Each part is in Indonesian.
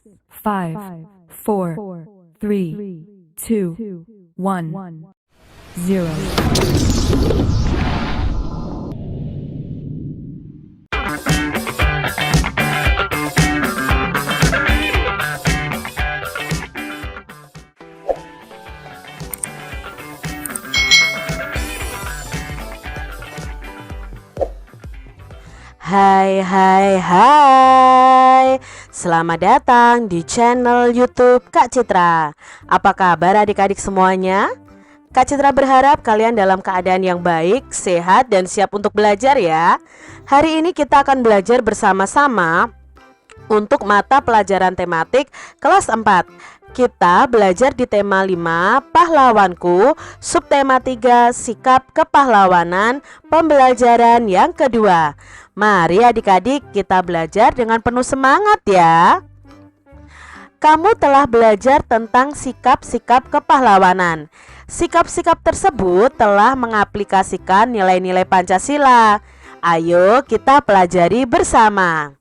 5, 4, 3, 2, 1, 0. Hai hai hai, selamat datang di channel YouTube Kak Citra. Apa kabar adik-adik semuanya? Kak Citra berharap kalian dalam keadaan yang baik, sehat, dan siap untuk belajar ya. Hari ini kita akan belajar bersama-sama untuk mata pelajaran tematik kelas 4. Kita belajar di tema 5, pahlawanku, subtema 3, sikap kepahlawanan, pembelajaran yang kedua. Mari adik-adik kita belajar dengan penuh semangat ya. Kamu telah belajar tentang sikap-sikap kepahlawanan. Sikap-sikap tersebut telah mengaplikasikan nilai-nilai Pancasila. Ayo kita pelajari bersama.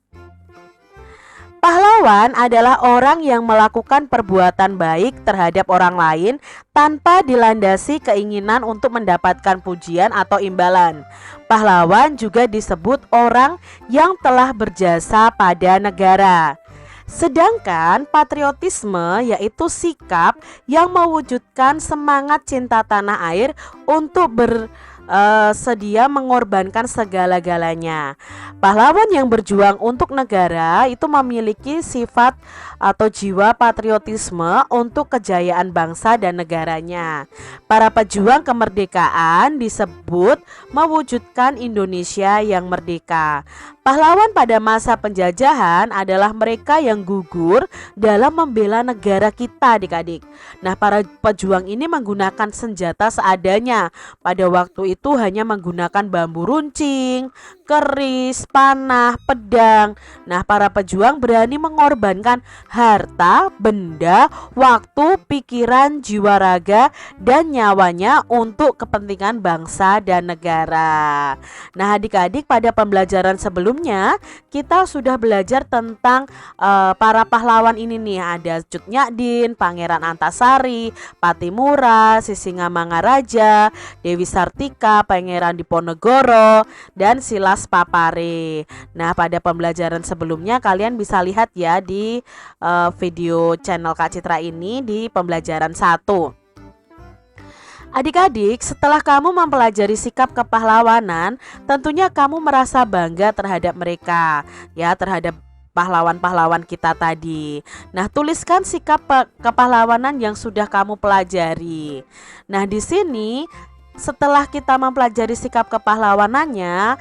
Pahlawan adalah orang yang melakukan perbuatan baik terhadap orang lain tanpa dilandasi keinginan untuk mendapatkan pujian atau imbalan. Pahlawan juga disebut orang yang telah berjasa pada negara. Sedangkan patriotisme yaitu sikap yang mewujudkan semangat cinta tanah air untuk sedia mengorbankan segala-galanya. Pahlawan yang berjuang untuk negara itu memiliki sifat atau jiwa patriotisme untuk kejayaan bangsa dan negaranya. Para pejuang kemerdekaan disebut mewujudkan Indonesia yang merdeka. Pahlawan pada masa penjajahan adalah mereka yang gugur dalam membela negara kita adik-adik. Nah, para pejuang ini menggunakan senjata seadanya. Pada waktu itu hanya menggunakan bambu runcing, keris, panah, pedang. Nah, para pejuang berani mengorbankan harta, benda, waktu, pikiran, jiwa raga, dan nyawanya untuk kepentingan bangsa dan negara. Nah, adik-adik pada pembelajaran sebelumnya kita sudah belajar tentang para pahlawan ini nih. Ada Cut Nyak-Din, Pangeran Antasari, Patimura, Sisingamangaraja, Dewi Sartika, Pangeran Diponegoro, dan Silas Papare. Nah, pada pembelajaran sebelumnya kalian bisa lihat ya di video channel Kak Citra ini di pembelajaran 1. Adik-adik, setelah kamu mempelajari sikap kepahlawanan, tentunya kamu merasa bangga terhadap mereka, ya, terhadap pahlawan-pahlawan kita tadi. Nah, tuliskan sikap kepahlawanan yang sudah kamu pelajari. Nah, di sini setelah kita mempelajari sikap kepahlawanannya,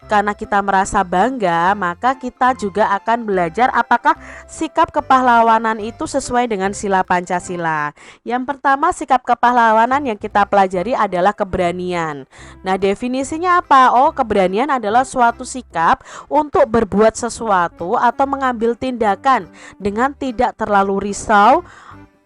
karena kita merasa bangga, maka kita juga akan belajar apakah sikap kepahlawanan itu sesuai dengan sila Pancasila. Yang pertama, sikap kepahlawanan yang kita pelajari adalah keberanian. Nah, definisinya apa? Oh, keberanian adalah suatu sikap untuk berbuat sesuatu atau mengambil tindakan dengan tidak terlalu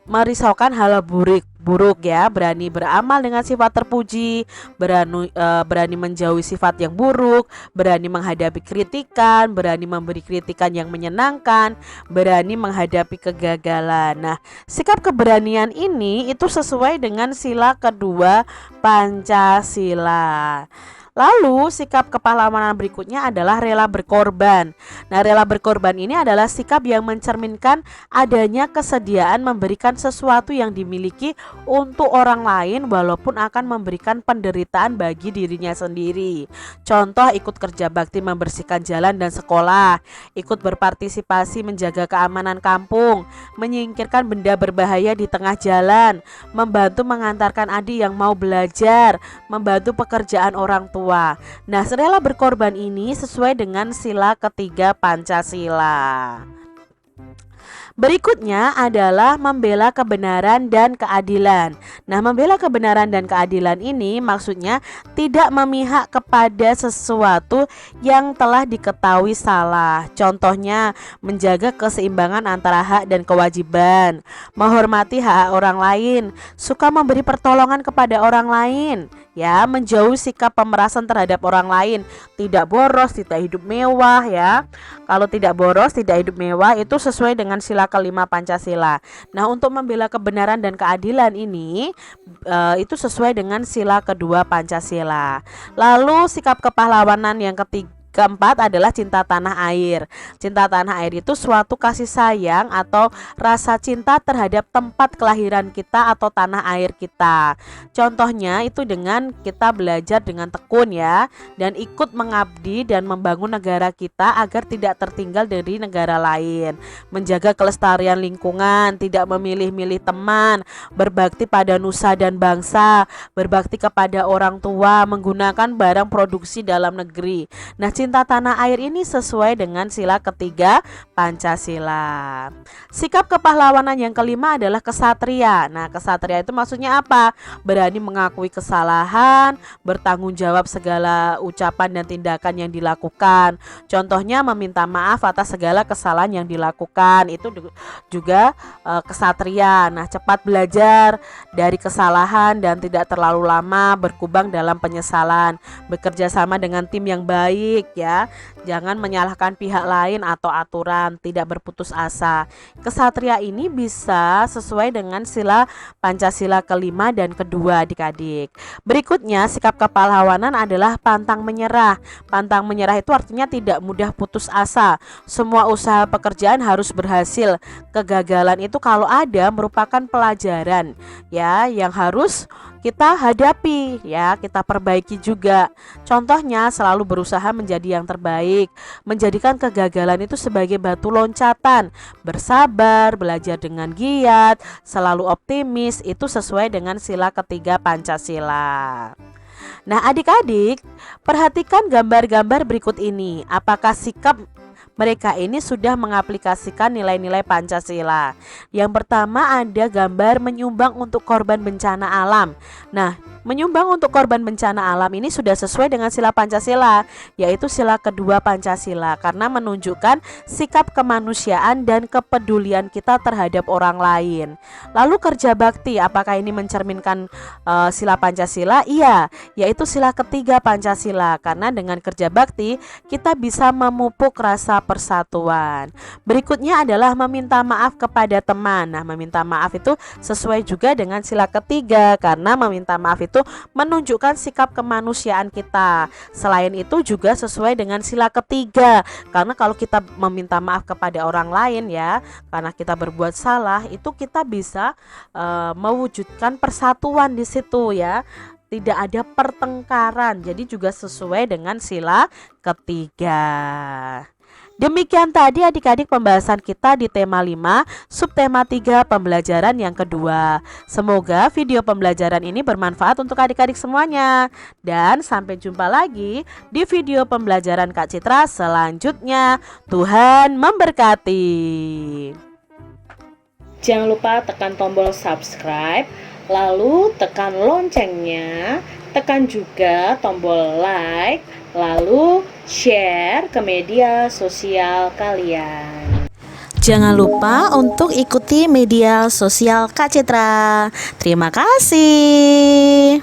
merisaukan hal buruk ya, berani beramal dengan sifat terpuji, berani menjauhi sifat yang buruk, berani menghadapi kritikan, berani memberi kritikan yang menyenangkan, berani menghadapi kegagalan. Nah, sikap keberanian ini itu sesuai dengan sila kedua Pancasila. Lalu sikap kepahlawanan berikutnya adalah rela berkorban. Nah, rela berkorban ini adalah sikap yang mencerminkan adanya kesediaan memberikan sesuatu yang dimiliki untuk orang lain walaupun akan memberikan penderitaan bagi dirinya sendiri. Contoh, ikut kerja bakti membersihkan jalan dan sekolah, ikut berpartisipasi menjaga keamanan kampung, menyingkirkan benda berbahaya di tengah jalan, membantu mengantarkan adik yang mau belajar, membantu pekerjaan orang tua. Nah, rela berkorban ini sesuai dengan sila ketiga Pancasila. Berikutnya adalah membela kebenaran dan keadilan. Nah, membela kebenaran dan keadilan ini maksudnya tidak memihak kepada sesuatu yang telah diketahui salah. Contohnya, menjaga keseimbangan antara hak dan kewajiban, menghormati hak orang lain, suka memberi pertolongan kepada orang lain, ya, menjauhi sikap pemerasan terhadap orang lain, tidak boros, tidak hidup mewah ya. Kalau tidak boros, tidak hidup mewah itu sesuai dengan sila kelima Pancasila. Nah, untuk membela kebenaran dan keadilan ini itu sesuai dengan sila kedua Pancasila. Lalu sikap kepahlawanan yang keempat adalah cinta tanah air. Cinta tanah air itu suatu kasih sayang atau rasa cinta terhadap tempat kelahiran kita atau tanah air kita. Contohnya itu dengan kita belajar dengan tekun ya, dan ikut mengabdi dan membangun negara kita agar tidak tertinggal dari negara lain. Menjaga kelestarian lingkungan, tidak memilih-milih teman, berbakti pada nusa dan bangsa, berbakti kepada orang tua, menggunakan barang produksi dalam negeri. Nah, cinta tanah air ini sesuai dengan sila ketiga Pancasila. Sikap kepahlawanan yang kelima adalah kesatria. Nah, kesatria itu maksudnya apa? Berani mengakui kesalahan, bertanggung jawab segala ucapan dan tindakan yang dilakukan. Contohnya meminta maaf atas segala kesalahan yang dilakukan. Itu juga kesatria. Nah, cepat belajar dari kesalahan dan tidak terlalu lama berkubang dalam penyesalan. Bekerja sama dengan tim yang baik ya. Jangan menyalahkan pihak lain atau aturan, tidak berputus asa. Kesatria ini bisa sesuai dengan sila Pancasila kelima dan kedua adik-adik. Berikutnya sikap kepahlawanan adalah pantang menyerah. Pantang menyerah itu artinya tidak mudah putus asa. Semua usaha pekerjaan harus berhasil. Kegagalan itu kalau ada merupakan pelajaran ya yang harus kita hadapi ya, kita perbaiki juga. Contohnya selalu berusaha menjadi yang terbaik, menjadikan kegagalan itu sebagai batu loncatan, bersabar, belajar dengan giat, selalu optimis, itu sesuai dengan sila ketiga Pancasila. Nah, adik-adik, perhatikan gambar-gambar berikut ini. Apakah sikap mereka ini sudah mengaplikasikan nilai-nilai Pancasila? Yang pertama ada gambar menyumbang untuk korban bencana alam. Nah, menyumbang untuk korban bencana alam ini sudah sesuai dengan sila Pancasila, yaitu sila kedua Pancasila, karena menunjukkan sikap kemanusiaan dan kepedulian kita terhadap orang lain. Lalu kerja bakti, apakah ini mencerminkan sila Pancasila? Iya, yaitu sila ketiga Pancasila, karena dengan kerja bakti kita bisa memupuk rasa persatuan. Berikutnya adalah meminta maaf kepada teman. Nah, meminta maaf itu sesuai juga dengan sila ketiga, karena meminta maaf itu menunjukkan sikap kemanusiaan kita. Selain itu juga sesuai dengan sila ketiga, karena kalau kita meminta maaf kepada orang lain ya, karena kita berbuat salah, itu kita bisa mewujudkan persatuan di situ ya. Tidak ada pertengkaran. Jadi juga sesuai dengan sila ketiga. Demikian tadi adik-adik pembahasan kita di tema 5, subtema 3 pembelajaran yang kedua. Semoga video pembelajaran ini bermanfaat untuk adik-adik semuanya. Dan sampai jumpa lagi di video pembelajaran Kak Citra selanjutnya. Tuhan memberkati. Jangan lupa tekan tombol subscribe, lalu tekan loncengnya, tekan juga tombol like, lalu share ke media sosial kalian. Jangan lupa untuk ikuti media sosial Kak Citra. Terima kasih.